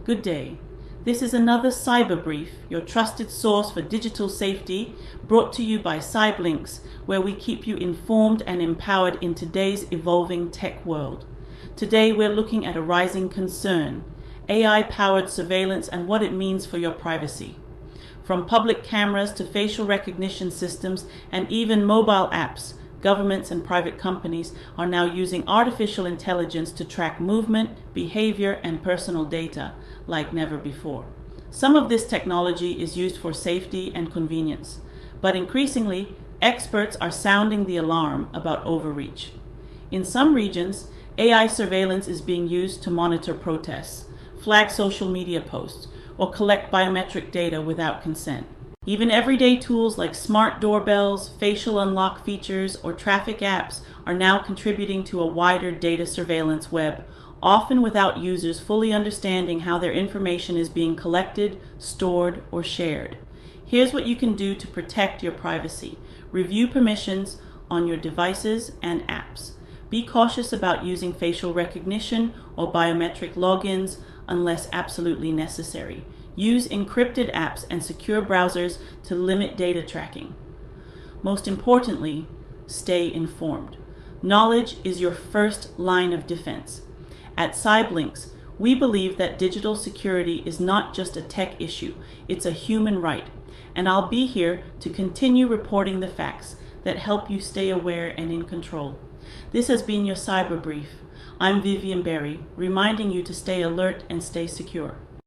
Good day. This is another Cyber Brief, your trusted source for digital safety, brought to you by CybLynx, where we keep you informed and empowered in today's evolving tech world. Today we're looking at a rising concern, AI-powered surveillance and what it means for your privacy. From public cameras to facial recognition systems and even mobile apps, governments and private companies are now using artificial intelligence to track movement, behavior, and personal data like never before. Some of this technology is used for safety and convenience, but increasingly, experts are sounding the alarm about overreach. In some regions, AI surveillance is being used to monitor protests, flag social media posts, or collect biometric data without consent. Even everyday tools like smart doorbells, facial unlock features, or traffic apps are now contributing to a wider data surveillance web, often without users fully understanding how their information is being collected, stored, or shared. Here's what you can do to protect your privacy. Review permissions on your devices and apps. Be cautious about using facial recognition or biometric logins unless absolutely necessary. Use encrypted apps and secure browsers to limit data tracking. Most importantly, stay informed. Knowledge is your first line of defense. At CybLynx, we believe that digital security is not just a tech issue, it's a human right. And I'll be here to continue reporting the facts that help you stay aware and in control. This has been your Cyber Brief. I'm Vivian Berry, reminding you to stay alert and stay secure.